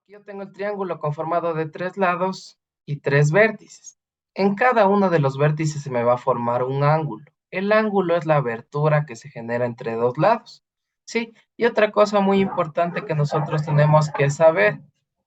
Aquí yo tengo el triángulo conformado de tres lados y tres vértices. En cada uno de los vértices se me va a formar un ángulo. El ángulo es la abertura que se genera entre dos lados. Sí, y otra cosa muy importante que nosotros tenemos que saber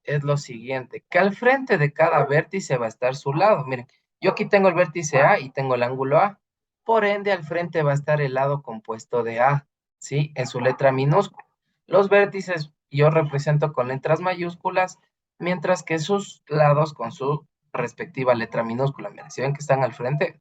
es lo siguiente, que al frente de cada vértice va a estar su lado. Miren, yo aquí tengo el vértice A y tengo el ángulo A. Por ende, al frente va a estar el lado compuesto de A, ¿sí? En su letra minúscula. Los vértices yo represento con letras mayúsculas, mientras que sus lados con su respectiva letra minúscula. Miren, si ven que están al frente,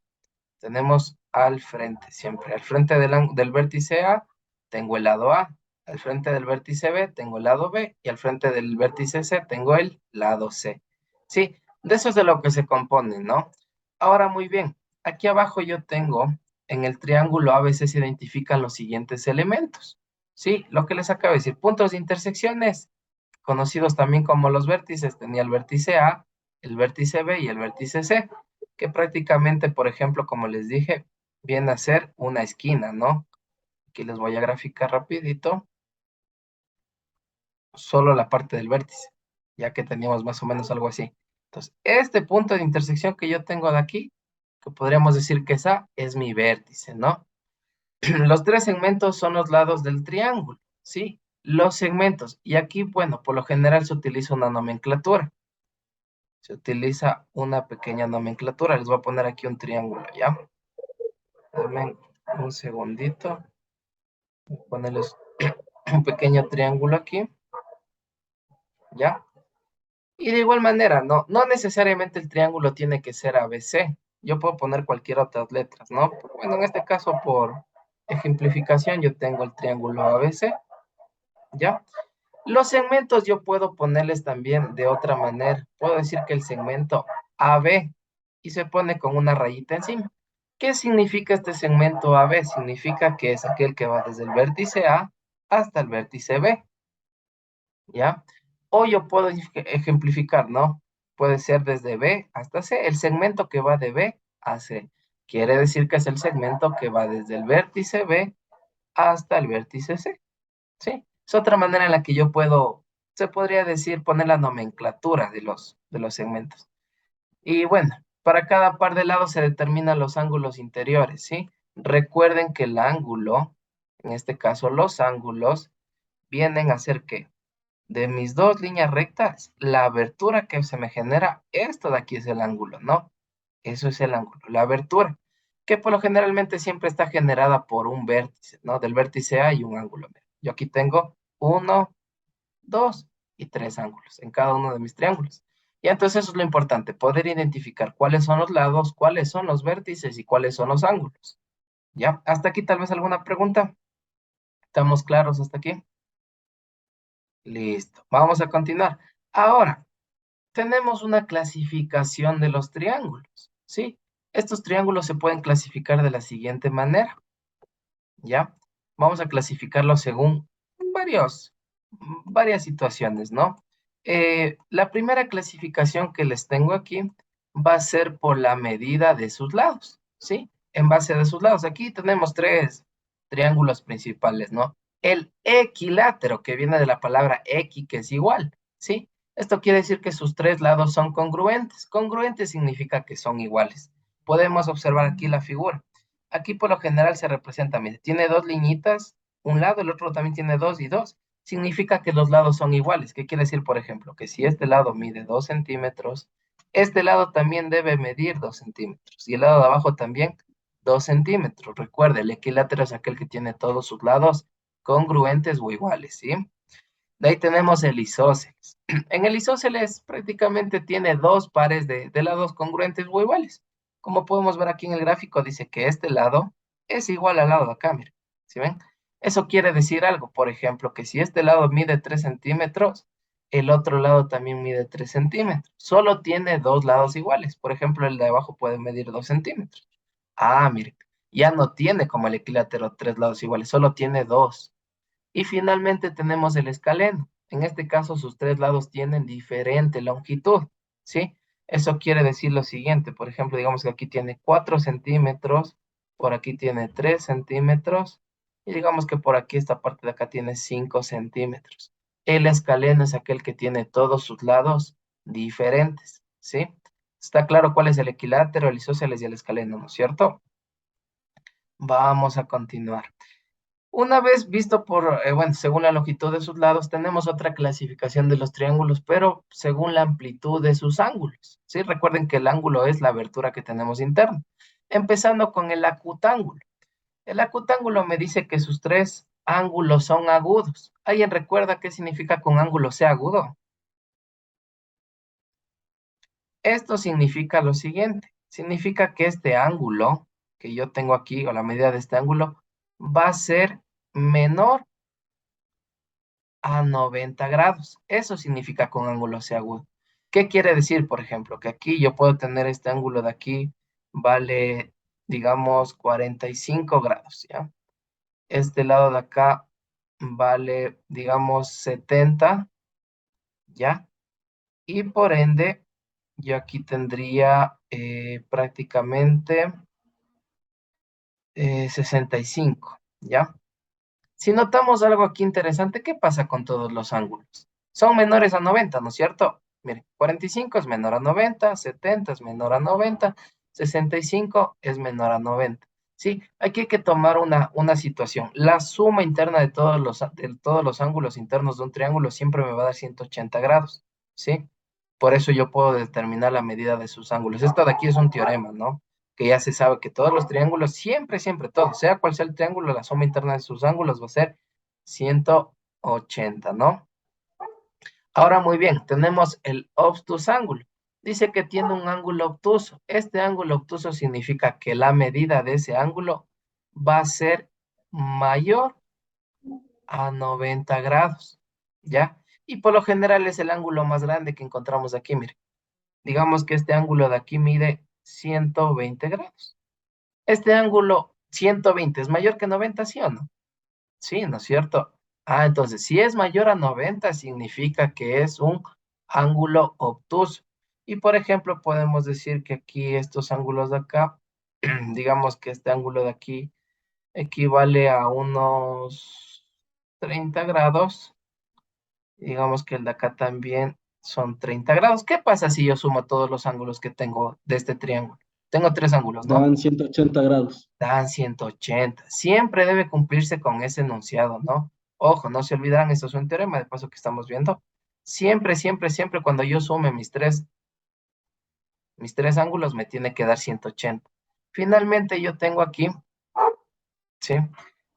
tenemos al frente siempre. Al frente del vértice A tengo el lado A, al frente del vértice B tengo el lado B y al frente del vértice C tengo el lado C. Sí, de eso es de lo que se compone, ¿no? Ahora muy bien, aquí abajo yo tengo, en el triángulo ABC se identifican los siguientes elementos. Sí, lo que les acabo de decir, puntos de intersecciones, conocidos también como los vértices, tenía el vértice A, el vértice B y el vértice C, que prácticamente, por ejemplo, como les dije, viene a ser una esquina, ¿no? Aquí les voy a graficar rapidito, solo la parte del vértice, ya que teníamos más o menos algo así. Entonces, este punto de intersección que yo tengo de aquí, que podríamos decir que esa es mi vértice, ¿no? Los tres segmentos son los lados del triángulo, ¿sí? Los segmentos. Y aquí, bueno, por lo general se utiliza una nomenclatura. Se utiliza una pequeña nomenclatura. Les voy a poner aquí un triángulo, ¿ya? Dame un segundito. Voy a ponerles un pequeño triángulo aquí, ¿ya? Y de igual manera, no necesariamente el triángulo tiene que ser ABC. Yo puedo poner cualquier otras letras, ¿no? Bueno, en este caso, por ejemplificación, yo tengo el triángulo ABC, ¿ya? Los segmentos yo puedo ponerles también de otra manera. Puedo decir que el segmento AB y se pone con una rayita encima. ¿Qué significa este segmento AB? Significa que es aquel que va desde el vértice A hasta el vértice B, ¿ya? O yo puedo ejemplificar, ¿no? Puede ser desde B hasta C, el segmento que va de B a C. Quiere decir que es el segmento que va desde el vértice B hasta el vértice C. Sí, es otra manera en la que yo puedo, se podría decir, poner la nomenclatura de los segmentos. Y bueno, para cada par de lados se determinan los ángulos interiores, ¿sí? Recuerden que el ángulo, en este caso los ángulos, vienen a ser que de mis dos líneas rectas, la abertura que se me genera, esto de aquí es el ángulo, ¿no? Eso es el ángulo, la abertura, que por lo generalmente siempre está generada por un vértice, ¿no? Del vértice A y un ángulo. Yo aquí tengo uno, dos y tres ángulos en cada uno de mis triángulos. Y entonces eso es lo importante, poder identificar cuáles son los lados, cuáles son los vértices y cuáles son los ángulos. ¿Ya? Hasta aquí tal vez alguna pregunta. ¿Estamos claros hasta aquí? Listo. Vamos a continuar. Ahora, tenemos una clasificación de los triángulos, ¿sí? Estos triángulos se pueden clasificar de la siguiente manera, ¿ya? Vamos a clasificarlos según varios, varias situaciones, ¿no? La primera clasificación que les tengo aquí va a ser por la medida de sus lados, ¿sí? En base de sus lados. Aquí tenemos tres triángulos principales, ¿no? El equilátero, que viene de la palabra equi, que es igual, ¿sí? Esto quiere decir que sus tres lados son congruentes. Congruentes significa que son iguales. Podemos observar aquí la figura. Aquí por lo general se representa, mire, tiene dos liñitas, un lado, el otro también tiene dos y dos. Significa que los lados son iguales. ¿Qué quiere decir, por ejemplo? Que si este lado mide 2 centímetros, este lado también debe medir 2 centímetros. Y el lado de abajo también 2 centímetros. Recuerde, el equilátero es aquel que tiene todos sus lados congruentes o iguales, ¿sí? De ahí tenemos el isósceles. En el isósceles prácticamente tiene dos pares de lados congruentes o iguales. Como podemos ver aquí en el gráfico, dice que este lado es igual al lado de acá, miren. ¿Sí ven? Eso quiere decir algo, por ejemplo, que si este lado mide 3 centímetros, el otro lado también mide 3 centímetros. Solo tiene dos lados iguales. Por ejemplo, el de abajo puede medir 2 centímetros. Ah, miren, ya no tiene como el equilátero tres lados iguales, solo tiene dos. Y finalmente tenemos el escaleno. En este caso, sus tres lados tienen diferente longitud, ¿sí? Eso quiere decir lo siguiente. Por ejemplo, digamos que aquí tiene 4 centímetros, por aquí tiene 3 centímetros, y digamos que por aquí esta parte de acá tiene 5 centímetros. El escaleno es aquel que tiene todos sus lados diferentes, ¿sí? Está claro cuál es el equilátero, el isósceles y el escaleno, ¿no es cierto? Vamos a continuar. Una vez visto por, bueno, según la longitud de sus lados, tenemos otra clasificación de los triángulos, pero según la amplitud de sus ángulos, ¿sí? Recuerden que el ángulo es la abertura que tenemos interna. Empezando con el acutángulo. El acutángulo me dice que sus tres ángulos son agudos. ¿Alguien recuerda qué significa que un ángulo sea agudo? Esto significa lo siguiente. Significa que este ángulo que yo tengo aquí, o la medida de este ángulo, va a ser menor a 90 grados. Eso significa que un ángulo sea agudo. ¿Qué quiere decir, por ejemplo? Que aquí yo puedo tener este ángulo de aquí, vale, digamos, 45 grados, ¿ya? Este lado de acá vale, digamos, 70, ¿ya? Y por ende, yo aquí tendría prácticamente 65, ¿ya? Si notamos algo aquí interesante, ¿qué pasa con todos los ángulos? Son menores a 90, ¿no es cierto? Miren, 45 es menor a 90, 70 es menor a 90, 65 es menor a 90. Sí, aquí hay que tomar una situación. La suma interna de todos los ángulos internos de un triángulo siempre me va a dar 180 grados, ¿sí? Por eso yo puedo determinar la medida de sus ángulos. Esto de aquí es un teorema, ¿no? Que ya se sabe que todos los triángulos, siempre, siempre, todos, sea cual sea el triángulo, la suma interna de sus ángulos va a ser 180, ¿no? Ahora muy bien, tenemos el obtusángulo. Dice que tiene un ángulo obtuso. Este ángulo obtuso significa que la medida de ese ángulo va a ser mayor a 90 grados, ¿ya? Y por lo general es el ángulo más grande que encontramos aquí, mire. Digamos que este ángulo de aquí mide 120 grados. Este ángulo 120 es mayor que 90, ¿sí o no? Sí, ¿no es cierto? Ah, entonces, si es mayor a 90, significa que es un ángulo obtuso. Y por ejemplo, podemos decir que aquí estos ángulos de acá, digamos que este ángulo de aquí equivale a unos 30 grados. Digamos que el de acá también son 30 grados. ¿Qué pasa si yo sumo todos los ángulos que tengo de este triángulo? Tengo tres ángulos, ¿no? Dan 180 grados. Dan 180. Siempre debe cumplirse con ese enunciado, ¿no? Ojo, no se olvidarán, esto es un teorema de paso que estamos viendo. Siempre, siempre, siempre cuando yo sume mis tres ángulos me tiene que dar 180. Finalmente yo tengo aquí, ¿sí?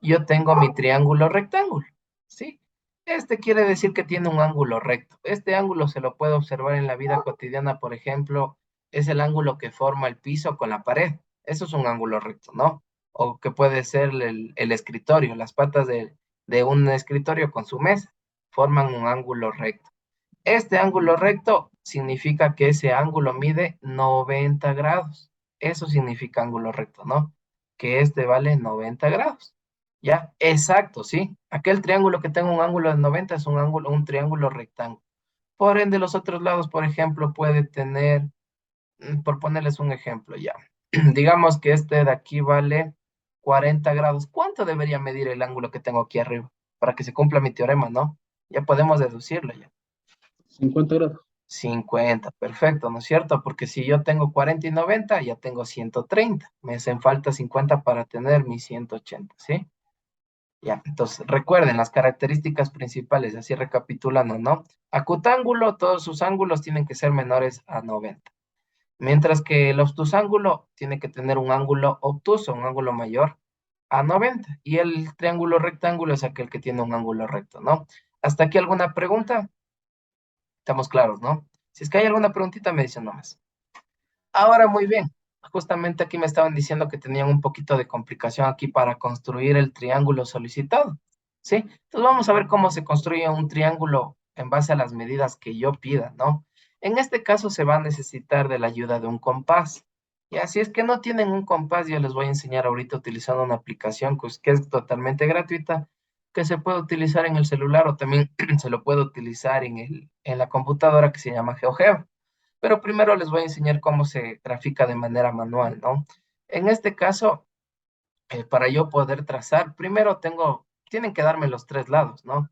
Yo tengo mi triángulo rectángulo, ¿sí? Este quiere decir que tiene un ángulo recto. Este ángulo se lo puede observar en la vida cotidiana, por ejemplo, es el ángulo que forma el piso con la pared. Eso es un ángulo recto, ¿no? O que puede ser el escritorio, las patas de un escritorio con su mesa forman un ángulo recto. Este ángulo recto significa que ese ángulo mide 90 grados. Eso significa ángulo recto, ¿no? Que este vale 90 grados. ¿Ya? Exacto, ¿sí? Aquel triángulo que tenga un ángulo de 90 es un triángulo rectángulo. Por ende, los otros lados, por ejemplo, puede tener, por ponerles un ejemplo ya, digamos que este de aquí vale 40 grados. ¿Cuánto debería medir el ángulo que tengo aquí arriba? Para que se cumpla mi teorema, ¿no? Ya podemos deducirlo ya. 50 grados. 50, perfecto, ¿no es cierto? Porque si yo tengo 40 y 90, ya tengo 130. Me hacen falta 50 para tener mi 180, ¿sí? Ya, entonces recuerden las características principales, así recapitulando, ¿no? Acutángulo, todos sus ángulos tienen que ser menores a 90. Mientras que el obtusángulo tiene que tener un ángulo obtuso, un ángulo mayor a 90. Y el triángulo rectángulo es aquel que tiene un ángulo recto, ¿no? ¿Hasta aquí alguna pregunta? Estamos claros, ¿no? Si es que hay alguna preguntita, me dicen nomás. Ahora, muy bien. Justamente aquí me estaban diciendo que tenían un poquito de complicación aquí para construir el triángulo solicitado. ¿Sí? Entonces vamos a ver cómo se construye un triángulo en base a las medidas que yo pida, ¿no? En este caso se va a necesitar de la ayuda de un compás. Y así es que no tienen un compás, yo les voy a enseñar ahorita utilizando una aplicación que es totalmente gratuita, que se puede utilizar en el celular o también se lo puede utilizar en la computadora que se llama GeoGebra. Pero primero les voy a enseñar cómo se grafica de manera manual, ¿no? En este caso, para yo poder trazar, primero tienen que darme los tres lados, ¿no?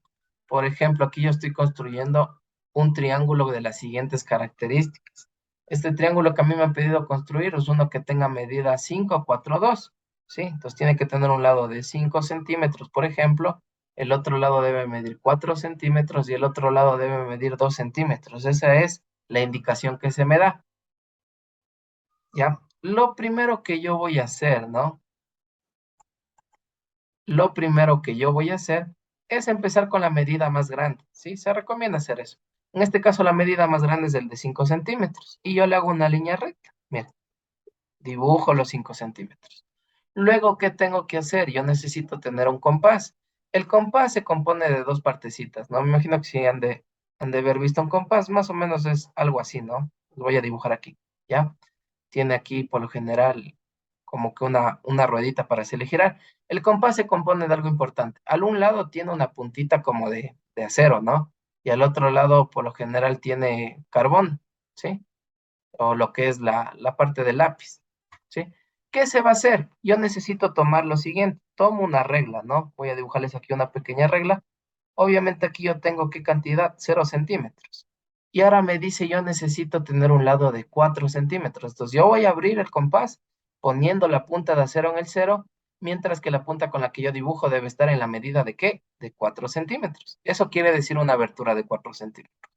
Por ejemplo, aquí yo estoy construyendo un triángulo de las siguientes características. Este triángulo que a mí me han pedido construir es uno que tenga medida 5, 4, 2, ¿sí? Entonces tiene que tener un lado de 5 centímetros, por ejemplo, el otro lado debe medir 4 centímetros y el otro lado debe medir 2 centímetros. Esa es la indicación que se me da, ¿ya? Lo primero que yo voy a hacer, ¿no? Lo primero que yo voy a hacer es empezar con la medida más grande, ¿sí? Se recomienda hacer eso. En este caso, la medida más grande es el de 5 centímetros y yo le hago una línea recta. Mira, dibujo los 5 centímetros. Luego, ¿qué tengo que hacer? Yo necesito tener un compás. El compás se compone de dos partecitas, ¿no? Me imagino que si han de haber visto un compás, más o menos es algo así, ¿no? Lo voy a dibujar aquí, ¿ya? Tiene aquí, por lo general, como que una ruedita para hacerle girar. El compás se compone de algo importante. Al un lado tiene una puntita como de acero, ¿no? Y al otro lado, por lo general, tiene carbón, ¿sí? O lo que es la parte del lápiz, ¿sí? ¿Qué se va a hacer? Yo necesito tomar lo siguiente. Tomo una regla, ¿no? Voy a dibujarles aquí una pequeña regla. Obviamente aquí yo tengo qué cantidad, 0 centímetros. Y ahora me dice yo necesito tener un lado de 4 centímetros. Entonces yo voy a abrir el compás poniendo la punta de acero en el cero, mientras que la punta con la que yo dibujo debe estar en la medida de ¿qué? De 4 centímetros. Eso quiere decir una abertura de 4 centímetros.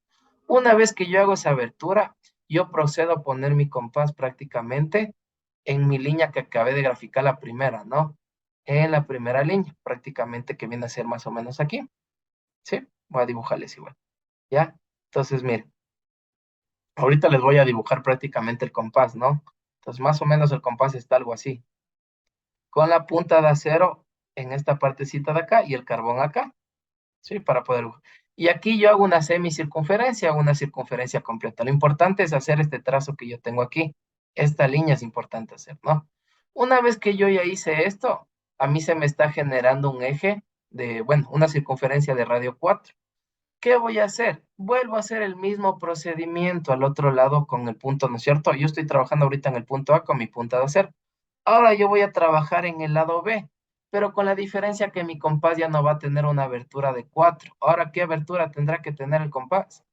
Una vez que yo hago esa abertura, yo procedo a poner mi compás prácticamente en mi línea que acabé de graficar la primera, ¿no? En la primera línea, prácticamente que viene a ser más o menos aquí, ¿sí? Voy a dibujarles igual, ¿ya? Entonces, miren, ahorita les voy a dibujar prácticamente el compás, ¿no? Entonces, más o menos el compás está algo así, con la punta de acero en esta partecita de acá y el carbón acá, ¿sí? Para poder... Y aquí yo hago una semicircunferencia, hago una circunferencia completa. Lo importante es hacer este trazo que yo tengo aquí. Esta línea es importante hacer, ¿no? Una vez que yo ya hice esto, a mí se me está generando un eje de, bueno, una circunferencia de radio 4. ¿Qué voy a hacer? Vuelvo a hacer el mismo procedimiento al otro lado con el punto, ¿no es cierto? Yo estoy trabajando ahorita en el punto A con mi punta de acero. Ahora yo voy a trabajar en el lado B, pero con la diferencia que mi compás ya no va a tener una abertura de 4. Ahora, ¿qué abertura tendrá que tener el compás?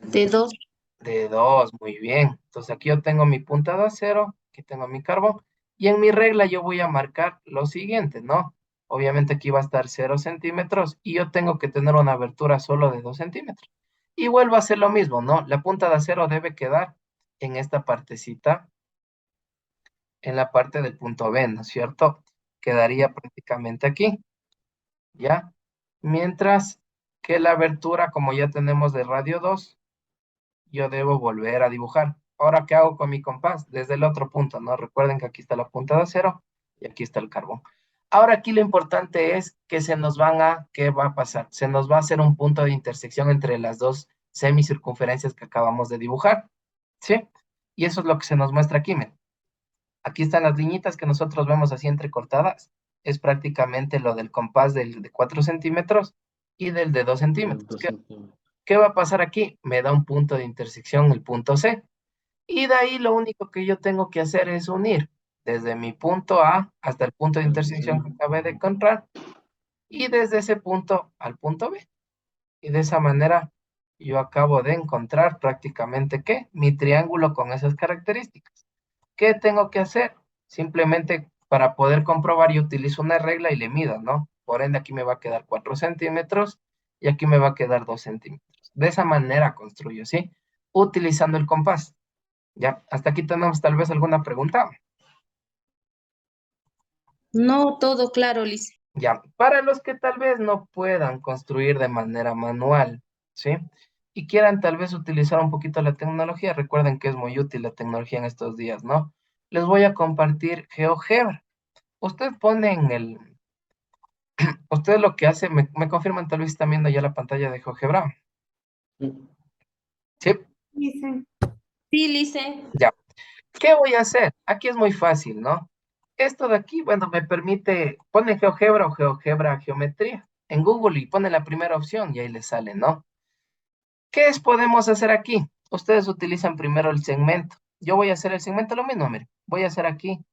De 2. De 2, muy bien. Entonces aquí yo tengo mi punta de acero, aquí tengo mi carbón, y en mi regla yo voy a marcar lo siguiente, ¿no? Obviamente aquí va a estar 0 centímetros y yo tengo que tener una abertura solo de 2 centímetros. Y vuelvo a hacer lo mismo, ¿no? La punta de acero debe quedar en esta partecita, en la parte del punto B, ¿no es cierto? Quedaría prácticamente aquí, ¿ya? Mientras que la abertura, como ya tenemos de radio 2, yo debo volver a dibujar. Ahora, ¿qué hago con mi compás? Desde el otro punto, ¿no? Recuerden que aquí está la punta de acero y aquí está el carbón. Ahora aquí lo importante es que ¿qué va a pasar? Se nos va a hacer un punto de intersección entre las dos semicircunferencias que acabamos de dibujar, ¿sí? Y eso es lo que se nos muestra aquí, miren. Aquí están las liñitas que nosotros vemos así entrecortadas. Es prácticamente lo del compás de 4 centímetros y del de 2 centímetros. Dos centímetros. ¿Qué va a pasar aquí? Me da un punto de intersección, el punto C. Y de ahí lo único que yo tengo que hacer es unir desde mi punto A hasta el punto de intersección que acabé de encontrar y desde ese punto al punto B. Y de esa manera yo acabo de encontrar prácticamente ¿qué? Mi triángulo con esas características. ¿Qué tengo que hacer? Simplemente para poder comprobar yo utilizo una regla y le mido, ¿no? Por ende aquí me va a quedar 4 centímetros y aquí me va a quedar 2 centímetros. De esa manera construyo, ¿sí? Utilizando el compás. Ya, hasta aquí tenemos tal vez alguna pregunta. No, todo claro, Lice. Ya, para los que tal vez no puedan construir de manera manual, ¿sí? Y quieran tal vez utilizar un poquito la tecnología, recuerden que es muy útil la tecnología en estos días, ¿no? Les voy a compartir GeoGebra. Usted pone en usted lo que hace, me confirman tal vez están viendo ya la pantalla de GeoGebra. Sí. Sí, Lice. Sí, Lice. ya. ¿Qué voy a hacer? Aquí es muy fácil, ¿no? Esto de aquí, bueno, me permite, pone GeoGebra o GeoGebra Geometría en Google y pone la primera opción y ahí le sale, ¿no? Podemos hacer aquí? Ustedes utilizan primero el segmento. Yo voy a hacer el segmento lo mismo, mire. Voy a hacer aquí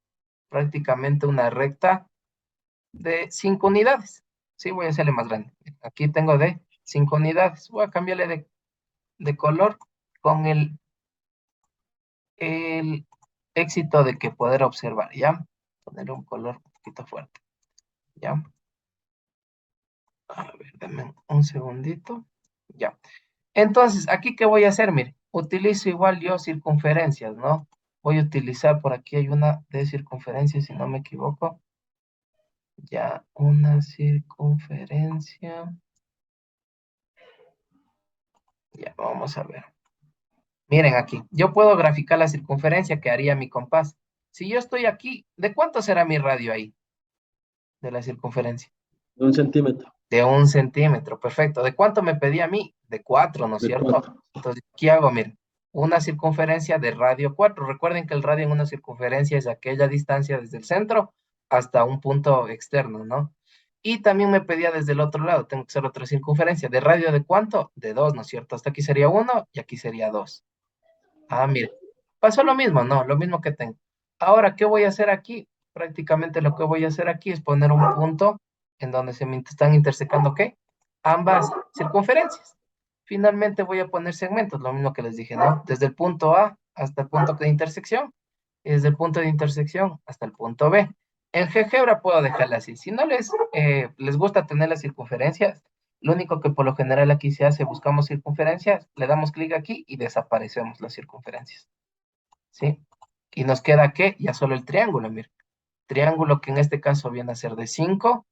prácticamente una recta de 5 unidades. Sí, voy a hacerle más grande. Aquí tengo de 5 unidades. Voy a cambiarle de color con el éxito de que poder observar, ¿ya? Poner un color un poquito fuerte, ¿ya? A ver, dame un segundito. Ya. Entonces, ¿aquí qué voy a hacer? Mire, utilizo igual yo circunferencias, ¿no? Voy a utilizar, por aquí hay una de circunferencia, si no me equivoco. Ya, una circunferencia. Ya, vamos a ver. Miren aquí, yo puedo graficar la circunferencia que haría mi compás. Si yo estoy aquí, ¿de cuánto será mi radio ahí? De la circunferencia. De 1 centímetro. De 1 centímetro, perfecto. ¿De cuánto me pedía a mí? De 4, ¿no es De cierto? 4. Entonces, ¿qué hago? Miren, una circunferencia de radio 4. Recuerden que el radio en una circunferencia es aquella distancia desde el centro hasta un punto externo, ¿no? Y también me pedía desde el otro lado, tengo que hacer otra circunferencia. ¿De radio de cuánto? De 2, ¿no es cierto? Hasta aquí sería 1 y aquí sería 2. Ah, mire, pasó lo mismo, ¿no? Lo mismo que tengo. Ahora, ¿qué voy a hacer aquí? Prácticamente lo que voy a hacer aquí es poner un punto en donde se me están intersecando, ¿qué? Ambas circunferencias. Finalmente voy a poner segmentos, lo mismo que les dije, ¿no? Desde el punto A hasta el punto de intersección, y desde el punto de intersección hasta el punto B. En GeoGebra puedo dejarla así. Si no les gusta tener las circunferencias, lo único que por lo general aquí se hace, buscamos circunferencias, le damos clic aquí y desaparecemos las circunferencias, ¿sí? Y nos queda, ¿qué? Ya solo el triángulo, mira. Triángulo que en este caso viene a ser de 5,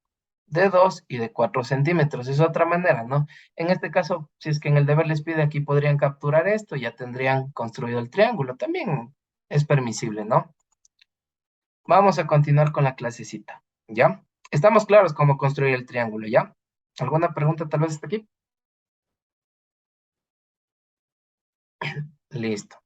de 2 y de 4 centímetros. Es otra manera, ¿no? En este caso, si es que en el deber les pide, aquí podrían capturar esto, ya tendrían construido el triángulo. También es permisible, ¿no? Vamos a continuar con la clasecita, ¿ya? Estamos claros cómo construir el triángulo, ¿ya? ¿Alguna pregunta tal vez hasta aquí? Listo.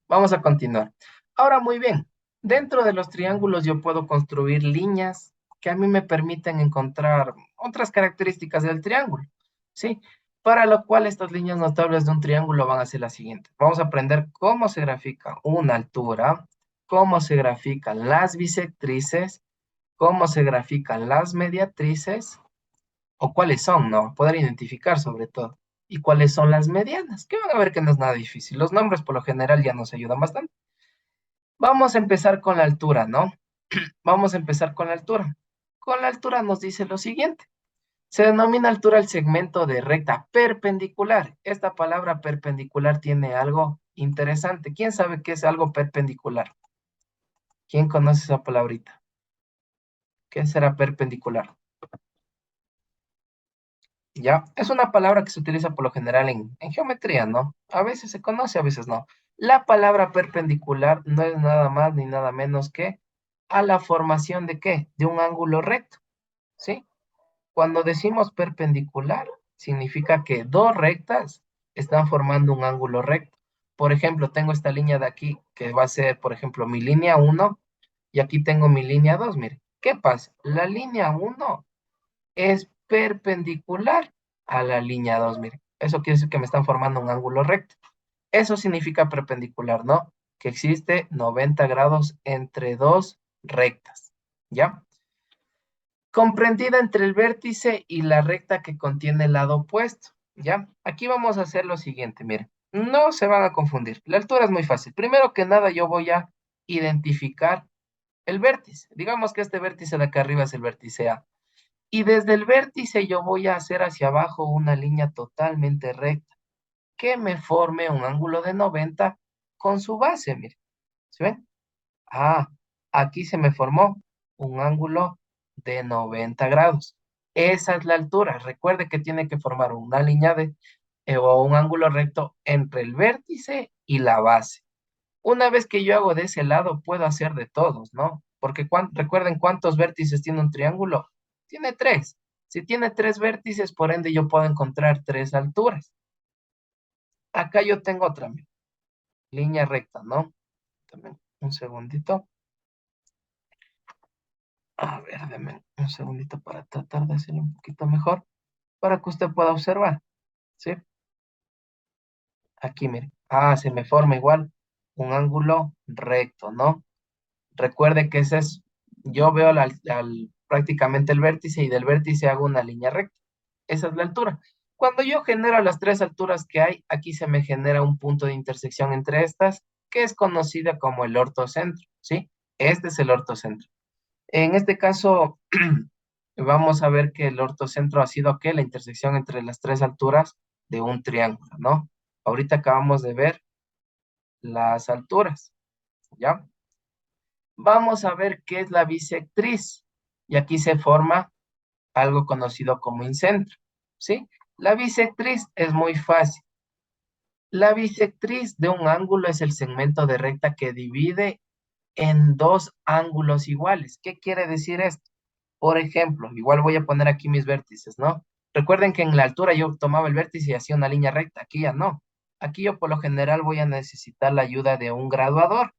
Vamos a continuar. Ahora, muy bien. Dentro de los triángulos yo puedo construir líneas que a mí me permiten encontrar otras características del triángulo, ¿sí? Para lo cual estas líneas notables de un triángulo van a ser las siguientes. Vamos a aprender cómo se grafica una altura, cómo se grafican las bisectrices, cómo se grafican las mediatrices, o cuáles son, ¿no? Poder identificar sobre todo. Y cuáles son las medianas, que van a ver que no es nada difícil. Los nombres por lo general ya nos ayudan bastante. Vamos a empezar con la altura, ¿no? Vamos a empezar con la altura. Con la altura nos dice lo siguiente. Se denomina altura el segmento de recta perpendicular. Esta palabra perpendicular tiene algo interesante. ¿Quién sabe qué es algo perpendicular? ¿Quién conoce esa palabrita? ¿Qué será perpendicular? ¿Ya? Es una palabra que se utiliza por lo general en geometría, ¿no? A veces se conoce, a veces no. La palabra perpendicular no es nada más ni nada menos que a la formación de ¿qué? De un ángulo recto, ¿sí? Cuando decimos perpendicular, significa que dos rectas están formando un ángulo recto. Por ejemplo, tengo esta línea de aquí que va a ser, por ejemplo, mi línea 1 y aquí tengo mi línea 2. Mire, ¿qué pasa? La línea 1 es perpendicular a la línea 2. Mire, eso quiere decir que me están formando un ángulo recto. Eso significa perpendicular, ¿no? Que existe 90 grados entre dos rectas, ¿ya? Comprendida entre el vértice y la recta que contiene el lado opuesto, ¿ya? Aquí vamos a hacer lo siguiente, miren, no se van a confundir. La altura es muy fácil. Primero que nada, yo voy a identificar el vértice. Digamos que este vértice de acá arriba es el vértice A. Y desde el vértice yo voy a hacer hacia abajo una línea totalmente recta que me forme un ángulo de 90 con su base, miren. ¿Sí ven? Ah, aquí se me formó un ángulo de 90 grados. Esa es la altura. Recuerde que tiene que formar una línea o un ángulo recto entre el vértice y la base. Una vez que yo hago de ese lado, puedo hacer de todos, ¿no? Porque recuerden cuántos vértices tiene un triángulo. Tiene tres. Si tiene tres vértices, por ende yo puedo encontrar tres alturas. Acá yo tengo otra línea recta, ¿no? También un segundito. A ver, deme un segundito para tratar de hacerlo un poquito mejor, para que usted pueda observar, ¿sí? Aquí, mire. Ah, se me forma igual un ángulo recto, ¿no? Recuerde que ese es, yo veo prácticamente el vértice y del vértice hago una línea recta. Esa es la altura. Cuando yo genero las tres alturas que hay, aquí se me genera un punto de intersección entre estas, que es conocida como el ortocentro, ¿sí? Este es el ortocentro. En este caso, vamos a ver que el ortocentro ha sido, ¿qué? La intersección entre las tres alturas de un triángulo, ¿no? Ahorita acabamos de ver las alturas, ¿ya? Vamos a ver qué es la bisectriz. Y aquí se forma algo conocido como incentro, ¿sí? La bisectriz es muy fácil. La bisectriz de un ángulo es el segmento de recta que divide en dos ángulos iguales. ¿Qué quiere decir esto? Por ejemplo, igual voy a poner aquí mis vértices, ¿no? Recuerden que en la altura yo tomaba el vértice y hacía una línea recta. Aquí ya no. Aquí yo por lo general voy a necesitar la ayuda de un graduador.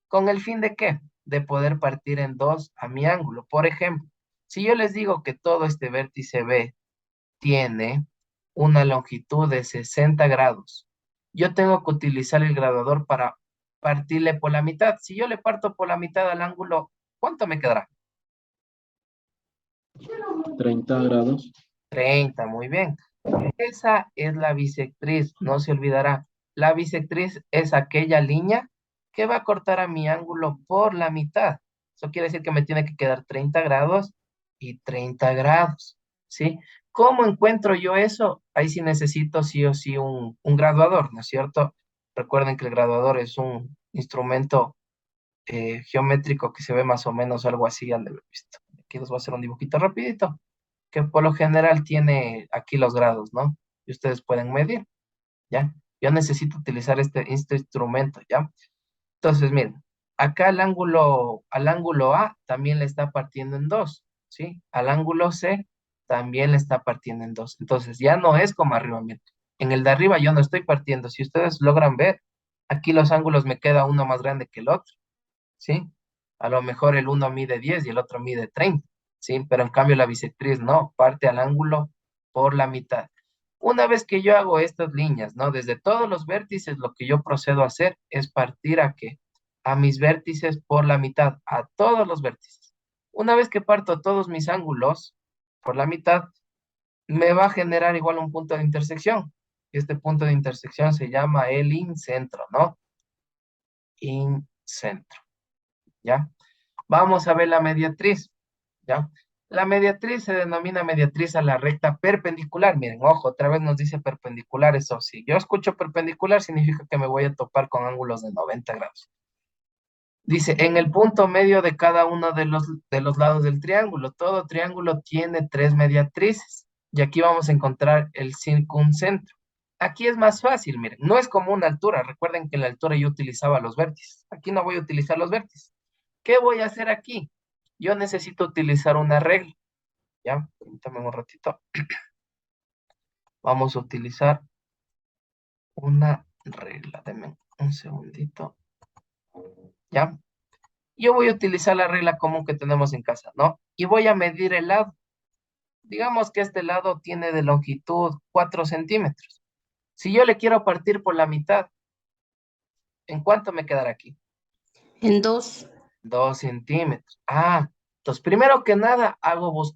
¿Con el fin de qué? De poder partir en dos a mi ángulo. Por ejemplo, si yo les digo que todo este vértice B tiene una longitud de 60 grados, yo tengo que utilizar el graduador para partirle por la mitad. Si yo le parto por la mitad al ángulo, ¿cuánto me quedará? 30 grados. 30, muy bien. Esa es la bisectriz, no se olvidará. La bisectriz es aquella línea que va a cortar a mi ángulo por la mitad. Eso quiere decir que me tiene que quedar 30 grados y 30 grados, ¿sí? ¿Cómo encuentro yo eso? Ahí sí necesito sí o sí un graduador, ¿no es cierto? Recuerden que el graduador es un instrumento geométrico que se ve más o menos algo así, han de haber visto. Aquí les voy a hacer un dibujito rapidito, que por lo general tiene aquí los grados, ¿no? Y ustedes pueden medir, ¿ya? Yo necesito utilizar este instrumento, ¿ya? Entonces, miren, acá al ángulo A también le está partiendo en dos, ¿sí? Al ángulo C también le está partiendo en dos. Entonces, ya no es como arriba, miren. En el de arriba yo no estoy partiendo. Si ustedes logran ver, aquí los ángulos me queda uno más grande que el otro, ¿sí? A lo mejor el uno mide 10 y el otro mide 30, ¿sí? Pero en cambio la bisectriz no, parte al ángulo por la mitad. Una vez que yo hago estas líneas, ¿no? Desde todos los vértices, lo que yo procedo a hacer es partir a qué? A mis vértices por la mitad, a todos los vértices. Una vez que parto todos mis ángulos por la mitad, me va a generar igual un punto de intersección. Este punto de intersección se llama el incentro, ¿no? Incentro. ¿Ya? Vamos a ver la mediatriz, ¿ya? La mediatriz se denomina mediatriz a la recta perpendicular. Miren, ojo, otra vez nos dice perpendicular, eso sí. Yo escucho perpendicular, significa que me voy a topar con ángulos de 90 grados. Dice, en el punto medio de cada uno de los lados del triángulo. Todo triángulo tiene tres mediatrices. Y aquí vamos a encontrar el circuncentro. Aquí es más fácil, miren, no es como una altura. Recuerden que en la altura yo utilizaba los vértices. Aquí no voy a utilizar los vértices. ¿Qué voy a hacer aquí? Yo necesito utilizar una regla. ¿Ya? Permítame un ratito. Vamos a utilizar una regla. Denme un segundito. ¿Ya? Yo voy a utilizar la regla común que tenemos en casa, ¿no? Y voy a medir el lado. Digamos que este lado tiene de longitud 4 centímetros. Si yo le quiero partir por la mitad, ¿en cuánto me quedará aquí? En 2. 2 centímetros. Ah, entonces primero que nada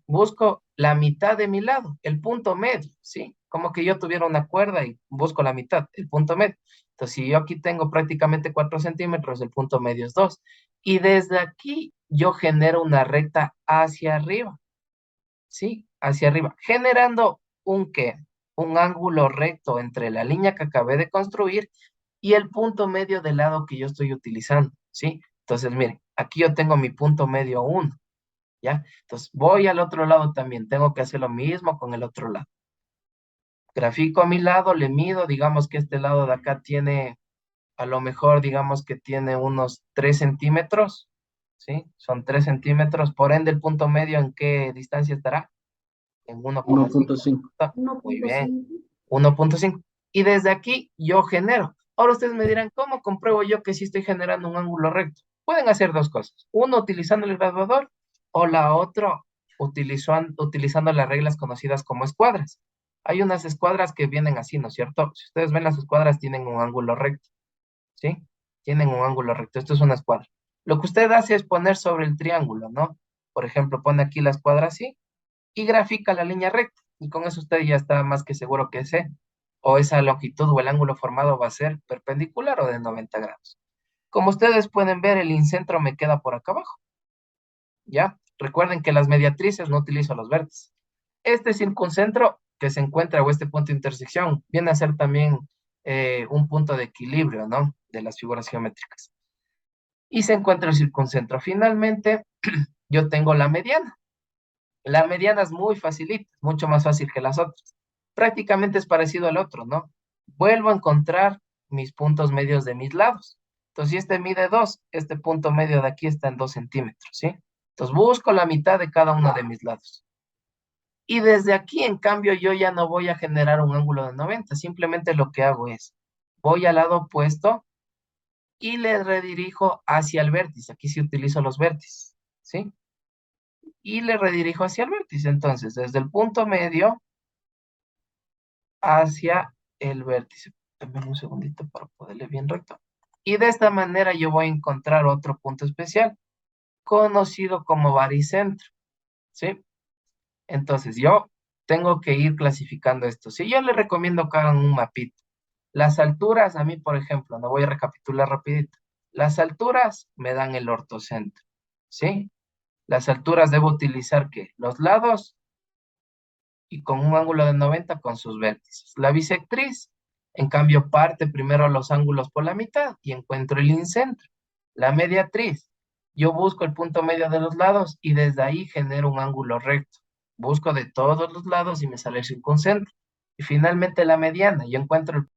busco la mitad de mi lado, el punto medio, ¿sí? Como que yo tuviera una cuerda y busco la mitad, el punto medio. Entonces, si yo aquí tengo prácticamente 4 centímetros, el punto medio es 2. Y desde aquí yo genero una recta hacia arriba, ¿sí? Hacia arriba, generando un ¿qué? Un ángulo recto entre la línea que acabé de construir y el punto medio del lado que yo estoy utilizando, ¿sí? Entonces, miren, aquí yo tengo mi punto medio 1, ¿ya? Entonces, voy al otro lado también, tengo que hacer lo mismo con el otro lado. Grafico a mi lado, le mido, digamos que este lado de acá tiene, a lo mejor, digamos que tiene unos 3 centímetros, ¿sí? Son 3 centímetros, por ende, el punto medio, ¿en qué distancia estará? En 1,5. 1.5. Muy bien, 1,5. Y desde aquí yo genero. Ahora ustedes me dirán, ¿cómo compruebo yo que sí estoy generando un ángulo recto? Pueden hacer dos cosas. Uno, utilizando el graduador, o la otra, utilizando las reglas conocidas como escuadras. Hay unas escuadras que vienen así, ¿no es cierto? Si ustedes ven las escuadras, tienen un ángulo recto, ¿sí? Tienen un ángulo recto. Esto es una escuadra. Lo que usted hace es poner sobre el triángulo, ¿no? Por ejemplo, pone aquí la escuadra así y grafica la línea recta. Y con eso usted ya está más que seguro que ese o esa longitud o el ángulo formado va a ser perpendicular o de 90 grados. Como ustedes pueden ver, el incentro me queda por acá abajo. ¿Ya? Recuerden que las mediatrices no utilizo los vértices. Este circuncentro que se encuentra o este punto de intersección viene a ser también un punto de equilibrio, ¿no? De las figuras geométricas. Y se encuentra el circuncentro. Finalmente, yo tengo la mediana. La mediana es muy facilita, mucho más fácil que las otras. Prácticamente es parecido al otro, ¿no? Vuelvo a encontrar mis puntos medios de mis lados. Entonces, si este mide 2, este punto medio de aquí está en 2 centímetros, ¿sí? Entonces, busco la mitad de cada uno de mis lados. Y desde aquí, en cambio, yo ya no voy a generar un ángulo de 90. Simplemente lo que hago es, voy al lado opuesto y le redirijo hacia el vértice. Aquí sí utilizo los vértices, ¿sí? Y le redirijo hacia el vértice. Entonces, desde el punto medio hacia el vértice. Dame un segundito para poderle bien recto. Y de esta manera yo voy a encontrar otro punto especial, conocido como baricentro, ¿sí? Entonces, yo tengo que ir clasificando esto. Si yo les recomiendo que hagan un mapito. Las alturas, a mí, por ejemplo, no voy a recapitular rapidito. Las alturas me dan el ortocentro, ¿sí? Las alturas debo utilizar, ¿qué? Los lados y con un ángulo de 90 con sus vértices. La bisectriz, en cambio, parte primero los ángulos por la mitad y encuentro el incentro. La mediatriz, yo busco el punto medio de los lados y desde ahí genero un ángulo recto. Busco de todos los lados y me sale el circuncentro. Y finalmente la mediana, yo encuentro el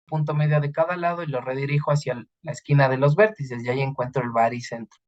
punto medio de cada lado y lo redirijo hacia la esquina de los vértices y ahí encuentro el baricentro.